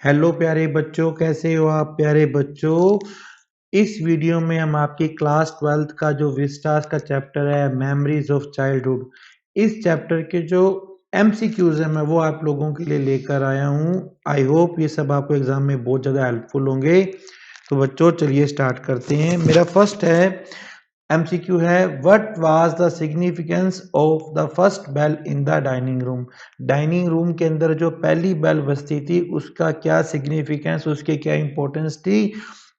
Hello प्यारे बच्चों, कैसे हो आप प्यारे बच्चों। इस वीडियो में हम आपकी क्लास 12th का जो विस्टास का चैप्टर है मेमोरीज ऑफ चाइल्डहुड, इस चैप्टर के जो एमसीक्यूज है मैं वो आप लोगों के लिए लेकर आया हूँ। आई होप ये सब आपको एग्जाम में बहुत ज़्यादा हेल्पफुल होंगे। तो बच्चों चलिए स्टार्ट करते हैं। मेरा फर्स्ट है एमसीक्यू है, what was the significance of the first bell in the dining room. Dining room के अंदर जो पहली बेल बजती थी उसका क्या सिग्निफिकेंस, उसकी क्या इंपॉर्टेंस थी।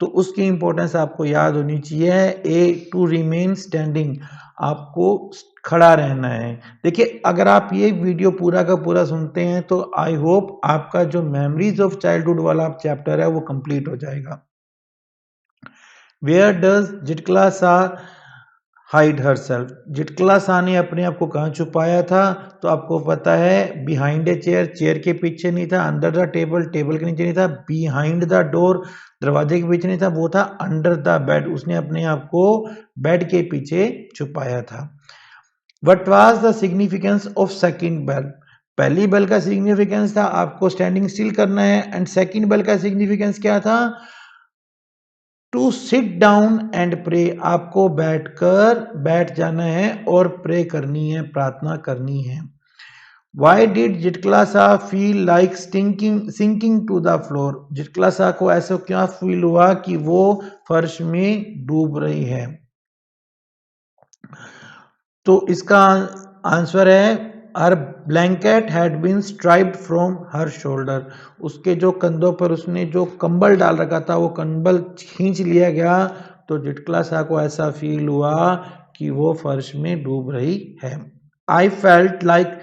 तो उसकी इंपॉर्टेंस आपको याद होनी चाहिए। ए टू रिमेन स्टैंडिंग, आपको खड़ा रहना है। देखिए अगर आप ये वीडियो पूरा का पूरा सुनते हैं तो आई होप आपका जो मेमोरीज ऑफ चाइल्डहुड वाला चैप्टर है वो कंप्लीट हो जाएगा। वेयर डज जिटकला सा हाइड हर सेल्फ, जिटकला सा ने अपने आप को कहाँ छुपाया था। तो आपको पता है बिहाइंड ए चेयर, चेयर के पीछे नहीं था। अंडर द टेबल, टेबल के नीचे नहीं था। बिहाइंड द डोर, दरवाजे के पीछे नहीं था, वो था अंडर द बेड, उसने अपने आप को बेड के पीछे छुपाया था। What was the significance of second bell, पहली बेल का सिग्निफिकेंस था आपको स्टैंडिंग स्टिल करना है, एंड सेकंड बेल का सिग्निफिकेंस क्या था, to sit down and pray, आपको बैठ जाना है और प्रे करनी है, प्रार्थना करनी है। Why did Zitkala Sa feel like sinking to the floor, Zitkala Sa को ऐसा क्या फील हुआ कि वो फर्श में डूब रही है। तो इसका आंसर है her blanket had been stripped from her shoulder, उसके जो कंधों पर उसने जो कंबल डाल रखा था वो कंबल खींच लिया गया। तो जिटक्लासा को ऐसा फील हुआ कि वो फर्श में डूब रही है। I felt like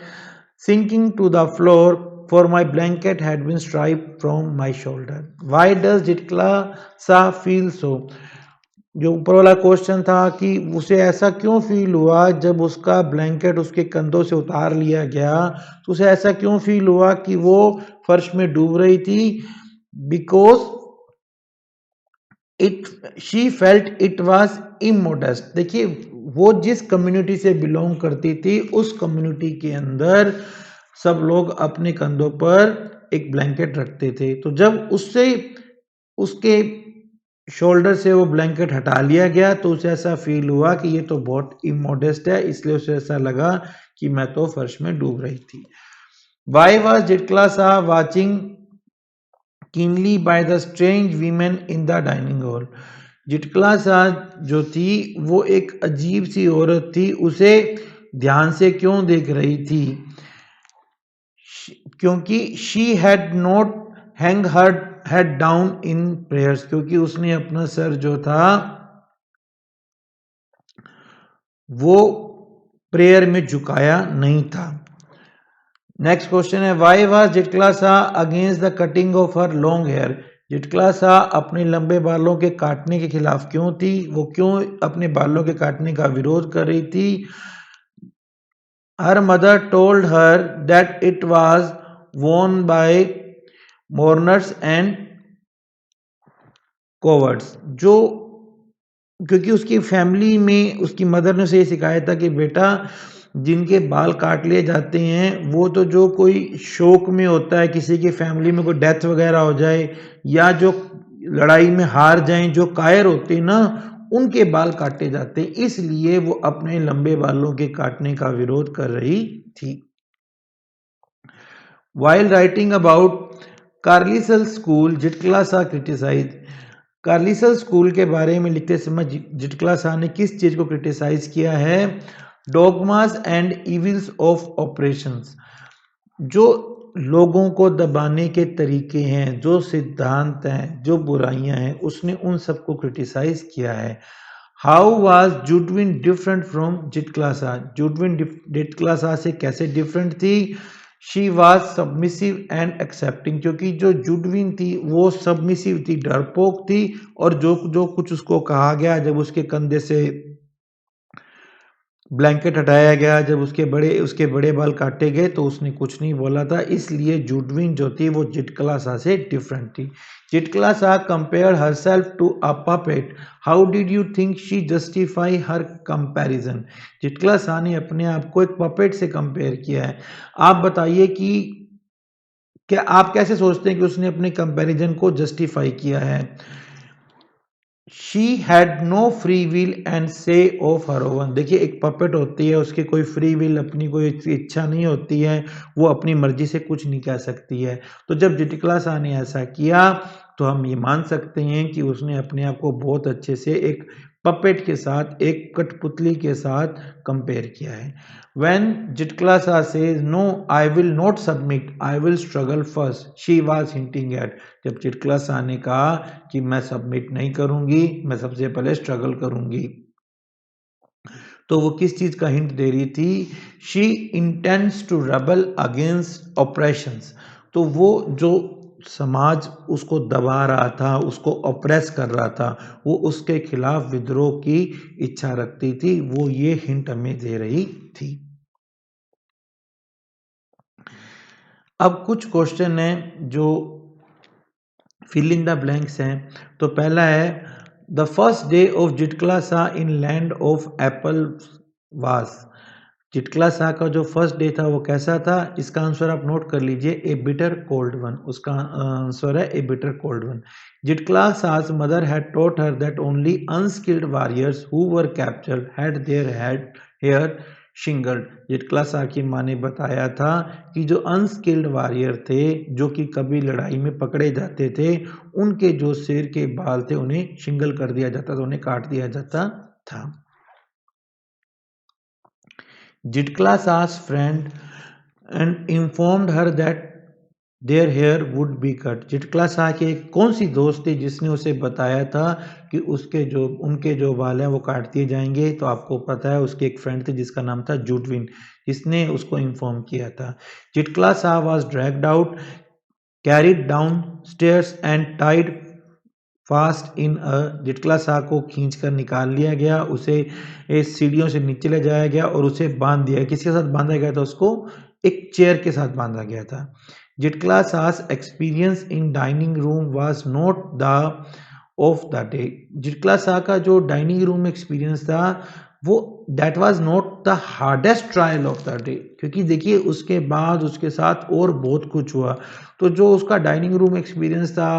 sinking to the floor for my blanket had been stripped from my shoulder. Why does Zitkala Sa feel so, जो ऊपर वाला क्वेश्चन था कि उसे ऐसा क्यों फील हुआ जब उसका ब्लैंकेट उसके कंधों से उतार लिया गया, तो उसे ऐसा क्यों फील हुआ कि वो फर्श में डूब रही थी। Because it she felt it was immodest. देखिए वो जिस कम्युनिटी से बिलोंग करती थी उस कम्युनिटी के अंदर सब लोग अपने कंधों पर एक ब्लैंकेट रखते थे। तो जब उससे उसके शोल्डर से वो ब्लैंकेट हटा लिया गया तो उसे ऐसा फील हुआ कि ये तो बहुत इमोडेस्ट है, इसलिए उसे ऐसा लगा कि मैं तो फर्श में डूब रही थी। Why was Zitkala Sa watching keenly by the strange women in the dining hall, Zitkala Sa जो थी वो एक अजीब सी औरत थी, उसे ध्यान से क्यों देख रही थी, क्योंकि she had not hang her head down in prayers, क्योंकि उसने अपना सर जो था वो प्रेयर में झुकाया नहीं था। नेक्स्ट क्वेश्चन है, why was Zitkala Sa against the cutting of her long hair, Zitkala Sa अपने लंबे बालों के काटने के खिलाफ क्यों थी, वो क्यों अपने बालों के काटने का विरोध कर रही थी। Her mother told her that it was worn by mourners and cowards, जो क्योंकि उसकी फैमिली में उसकी मदर ने उसे ये सिखाया था कि बेटा जिनके बाल काट लिए जाते हैं वो तो जो कोई शोक में होता है, किसी की फैमिली में कोई डेथ वगैरह हो जाए या जो लड़ाई में हार जाएं, जो कायर होते हैं ना उनके बाल काटे जाते हैं, इसलिए वो अपने लंबे बालों के काटने का विरोध कर रही थी। While writing about Carlisle school Zitkala Sa criticize, Carlisle school के बारे में लिखते समय जिटक्लासा ने किस चीज को क्रिटिसाइज किया है, dogmas and evils of operations, जो लोगों को दबाने के तरीके हैं, जो सिद्धांत हैं, जो बुराइयां हैं, उसने उन सबको क्रिटिसाइज किया है। हाउ वाज जुडविन डिफरेंट फ्रॉम जिटक्लासा, जुडविन जिटक्लासा से कैसे डिफरेंट थी। She was submissive and accepting, क्योंकि जो जुडविन थी वो सबमिसिव थी, डरपोक थी, और जो जो कुछ उसको कहा गया, जब उसके कंधे से ब्लैंकेट हटाया गया, जब उसके बड़े बाल काटे गए तो उसने कुछ नहीं बोला था, इसलिए जुडविन जो थी वो जिटक्लासा से डिफरेंट थी। Zitkala Sa compare herself to a puppet, how did you think she justify her comparison, Zitkala Sa ने अपने आप को एक पपेट से कंपेयर किया है। आप बताइए कि क्या आप कैसे सोचते हैं कि उसने अपने कंपैरिजन को जस्टिफाई किया है? She had no free will and say of her own. देखिए एक पपेट होती है, उसकी कोई फ्री विल, अपनी कोई इच्छा नहीं होती है, वो अपनी मर्जी से कुछ नहीं कह सकती है। तो जब जिटिकला शाह ने ऐसा किया तो हम ये मान सकते हैं कि उसने अपने आप को बहुत अच्छे से एक पपेट के साथ, एक कठपुतली के साथ कंपेयर किया है। When Jitkla Shah says, "No, I will not submit. I will struggle first," she was hinting at, जब चिटकला शाह ने कहा कि मैं सबमिट नहीं करूंगी, मैं सबसे पहले स्ट्रगल करूंगी, तो वो किस चीज का हिंट दे रही थी? She intends to rebel against operations. तो वो जो समाज उसको दबा रहा था, उसको ऑप्रेस कर रहा था, वो उसके खिलाफ विद्रोह की इच्छा रखती थी, वो ये हिंट हमें दे रही थी। अब कुछ क्वेश्चन हैं जो फिल इन द ब्लैंक्स हैं। तो पहला है the first day of Zitkala Sa in land of apple was. Zitkala Sa का जो फर्स्ट डे था वो कैसा था? इसका आंसर आप नोट कर लीजिए, ए बिटर कोल्ड वन। उसका आंसर है a bitter cold one. Zitkala Sa's mother had taught her that only unskilled warriors who were captured had their hair shingled। Zitkala Sa की माँ ने बताया था कि जो अनस्किल्ड वॉरियर थे, जो कि कभी लड़ाई में पकड़े जाते थे, उनके जो सिर के बाल थे उन्हें शिंगल कर दिया जाता था, उन्हें काट दिया जाता था। Zitkala Sa's friend and informed her that their hair would be cut. Zitkala Sa की कौन सी दोस्त थी जिसने उसे बताया था कि उनके जो बाल हैं वो काट दिए जाएंगे? तो आपको पता है, उसकी एक फ्रेंड थी जिसका नाम था जुडविन, जिसने उसको इन्फॉर्म किया था। Zitkala Sa was dragged out, carried downstairs and tied fast in a. Zitkala Sa को खींच कर निकाल लिया गया, उसे इस सीढ़ियों से नीचे ले जाया गया और उसे बांध दिया। किसके साथ बांधा गया था? उसको एक चेयर के साथ बांधा गया था। Zitkala Sa's experience in dining room was not the of the day. Zitkala Sa का जो डाइनिंग रूम में एक्सपीरियंस था वो that was not the hardest trial of the day, क्योंकि देखिए उसके बाद उसके साथ और बहुत कुछ हुआ। तो जो उसका डाइनिंग रूम एक्सपीरियंस था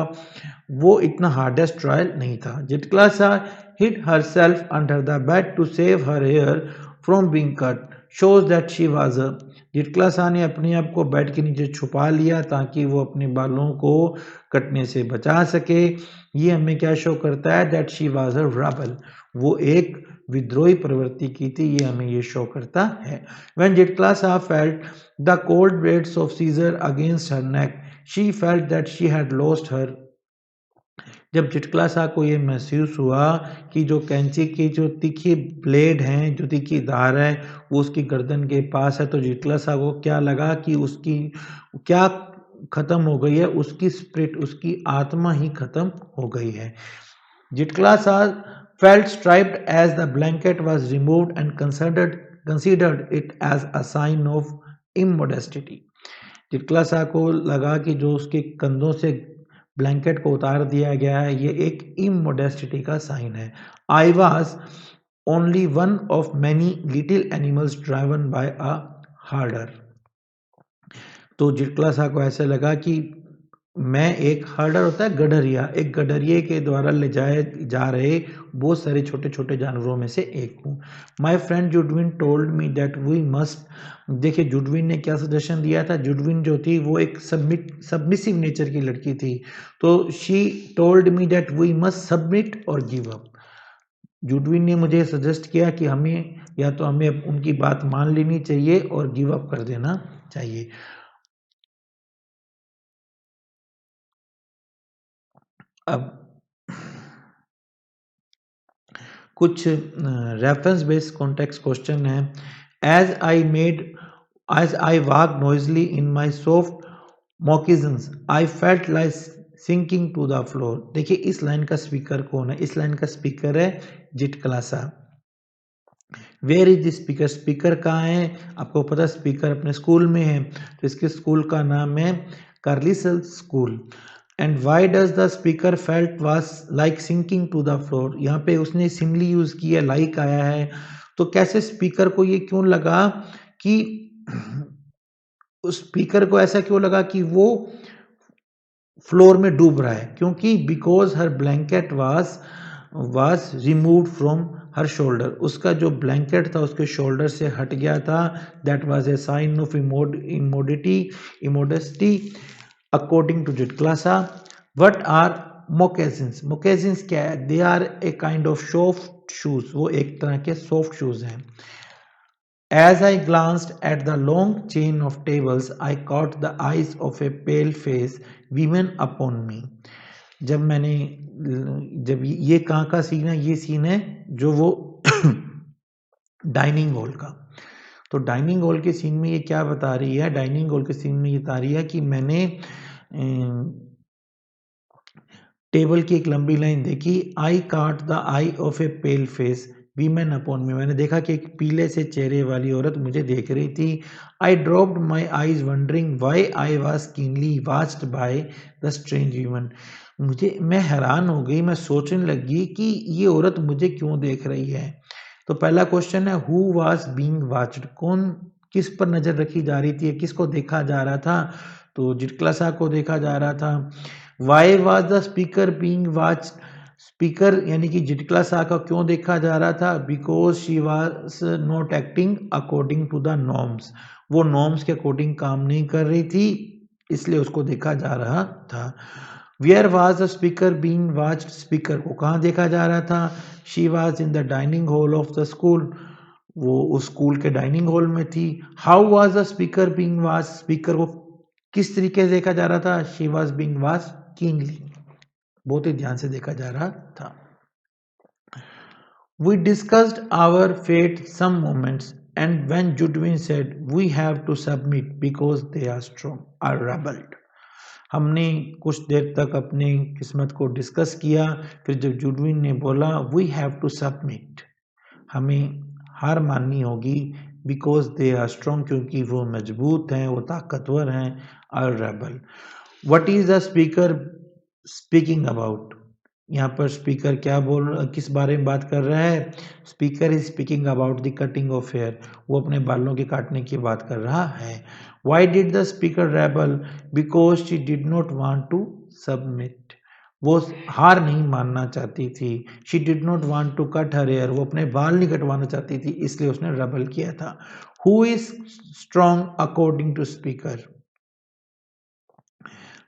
वो इतना हार्डेस्ट ट्रायल नहीं था। Zitkala Shah hid herself under the bed to save her hair from being cut, shows that she was a। जिटकला Shah ने अपने आप को बेड के नीचे छुपा लिया ताकि वो अपने बालों को कटने से बचा सके। ये हमें क्या शो करता है? That she was a rebel, वो एक विद्रोही प्रवृत्ति की थी, ये हमें ये शो करता है। When Zitkala Sa felt the cold blades of scissors against her neck, she felt that she had lost her. जब जिटकला शाह को ये महसूस हुआ कि जो कैंची की जो तीखी ब्लेड हैं, जो तीखी धार है, वो उसकी गर्दन के पास है, तो जिटकला शाह को क्या लगा कि उसकी क्या खत्म हो गई है? उसकी स्पिरिट, उसकी आत्मा ही खत्म हो गई है। Zitkala Shah felt striped as the blanket was removed and considered it as a sign of immodesty। जिटकला Sa को लगा कि जो उसके कंधों से ब्लैंकेट को उतार दिया गया है, ये एक इमोडेस्टिटी का साइन है। I was only one of many little animals driven by a harder. तो जिटकला शाह को ऐसे लगा कि मैं एक हर्डर होता है गडरिया, एक गडरिए के द्वारा ले जाए जा रहे बहुत सारे छोटे छोटे जानवरों में से एक हूँ। My friend Judewin told me that we must. देखिए जुडविन ने क्या सजेशन दिया था? जुडविन जो थी वो एक सबमिसिव नेचर की लड़की थी, तो she told me that we must submit और गिव अप। जुडविन ने मुझे सजेस्ट किया कि हमें या तो हमें उनकी बात मान लेनी चाहिए और गिव अप कर देना चाहिए। अब कुछ रेफरेंस बेस्ड कॉन्टेक्स्ट क्वेश्चन है। As I walk noisily in my soft moccasins I felt like sinking to the floor. देखिए इस लाइन का स्पीकर कौन है? इस लाइन का स्पीकर है Zitkala Sa. Where is the speaker? Speaker कहाँ है? आपको पता स्पीकर अपने स्कूल में है, तो इसके स्कूल का नाम है Carlisle school. And why does the speaker felt was like sinking to the floor? यहाँ पे उसने सिमली यूज किया, लाइक आया है, तो कैसे स्पीकर को ये क्यों लगा कि उस स्पीकर को ऐसा क्यों लगा कि वो फ्लोर में डूब रहा है, क्योंकि because her blanket was removed from her shoulder, उसका जो ब्लैंकेट था उसके शोल्डर से हट गया था। That was a sign of immodesty according to Zitkala Sa. What are moccasins? Moccasins क्या है? They are a kind of soft shoes, वो एक तरह के सॉफ्ट शूज हैं। As I glanced at the long chain of tables, I caught the eyes of a pale face women upon me. जब ये कहाँ का सीन है? ये सीन है जो वो डाइनिंग हॉल का। तो डाइनिंग हॉल के सीन में ये क्या बता रही है? डाइनिंग हॉल के सीन में ये बता रही है कि मैंने टेबल की एक लंबी लाइन देखी। आई काट the I of A pale face women upon मी, मैंने देखा कि एक पीले से चेहरे वाली औरत मुझे देख रही थी। I dropped my eyes wondering why I was keenly watched bye the strange women. मैं हैरान हो गई, मैं सोचने लगी कि ये औरत मुझे क्यों देख रही है। तो पहला क्वेश्चन है हु वॉज बींग वॉच्ड, कौन किस पर नजर रखी जा रही थी, किसको देखा जा रहा था? तो जिटक्लासा को देखा जा रहा था। Why was the speaker being watched, speaker यानी कि जिटक्लासा को क्यों देखा जा रहा था? Because she was not acting according to the norms, वो नॉर्म्स के अकॉर्डिंग काम नहीं कर रही थी, इसलिए उसको देखा जा रहा था। Where was the speaker being watched, speaker को कहाँ देखा जा रहा था? She was in the dining hall of the school, वो उस स्कूल के डाइनिंग हॉल में थी। How was the speaker being watch, speaker को किस तरीके से देखा जा रहा था? She was being watch keenly, बहुत ही ध्यान से देखा जा रहा था। We discussed our fate some moments, and when Judwin said, "We have to submit because they are strong," I rebelled. हमने कुछ देर तक अपनी किस्मत को डिस्कस किया, फिर जब जुडविन ने बोला वी हैव टू सबमिट, हमें हार माननी होगी, बिकॉज दे आर स्ट्रॉन्ग, क्योंकि वो मजबूत हैं, वो ताकतवर हैं। Are rebel. What is the speaker speaking about? यहाँ पर स्पीकर किस बारे में बात कर रहा है? Speaker is speaking about the cutting of hair, वो अपने बालों के काटने की बात कर रहा है। Why did the speaker rebel? Because she did not want to submit, वो हार नहीं मानना चाहती थी। She did not want to cut her hair, वो अपने बाल नहीं कटवाना चाहती थी, इसलिए उसने रेबल किया था। Who is strong according to speaker?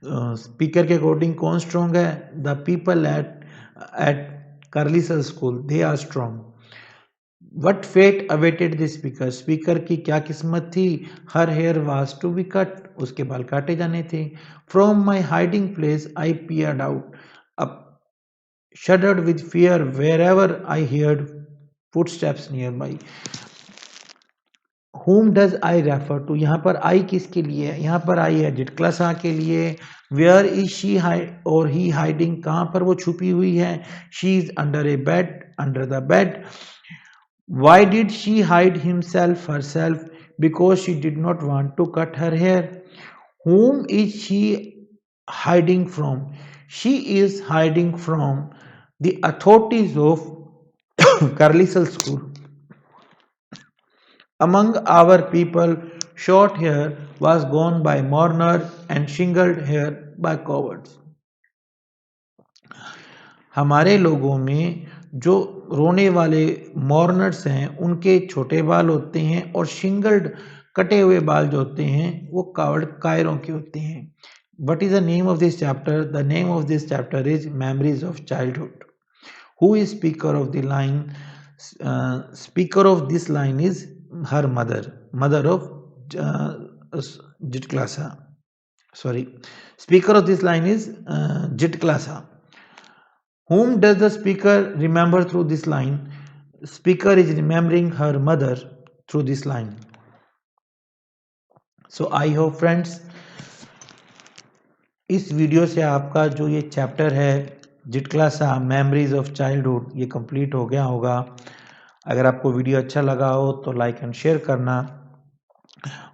Speaker के अकॉर्डिंग कौन स्ट्रॉन्ग है? The people at Carlisle school, they are strong. What fate awaited the speaker? Speaker की क्या किस्मत थी? Her hair was to be cut, उसके बाल काटे जाने थे। From my hiding place I peered out, अब shuddered with fear wherever I heard footsteps nearby. Whom does I refer to? यहाँ पर I किसके लिए है? यहाँ पर I है जिटक्लासा के लिए। Where is she or he hiding? कहाँ पर वो छुपी हुई है? She is under a bed, under the bed. Why did she hide herself? Because she did not want to cut her hair. Whom is she hiding from? She is hiding from the authorities of Carlisle School. Among our people, short hair was gone by mourner and shingled hair by cowards. हमारे लोगों में जो रोने वाले मॉर्नर्स हैं उनके छोटे बाल होते हैं, और शिंगल्ड कटे हुए बाल जो होते हैं वो कायरों के होते हैं। What is the name of this chapter? The name of this chapter is Memories of Childhood. Who is speaker of the line? Speaker of this line is her mother of Jitlasa. Sorry, speaker of this line is Jitlasa. Whom does the speaker remember through this line? Speaker is remembering her mother through this line. So I hope friends, इस video से आपका जो ये chapter है जिटक्लासा memories of childhood, ये complete हो गया होगा। अगर आपको वीडियो अच्छा लगा हो तो लाइक एंड शेयर करना,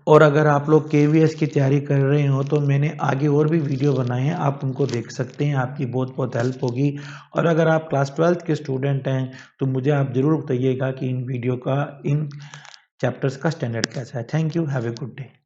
और अगर आप लोग KVS की तैयारी कर रहे हो तो मैंने आगे और भी वीडियो बनाए हैं, आप उनको देख सकते हैं, आपकी बहुत बहुत हेल्प होगी। और अगर आप क्लास 12th के स्टूडेंट हैं तो मुझे आप ज़रूर बताइएगा कि इन चैप्टर्स का स्टैंडर्ड कैसा है। Thank you, have a good day.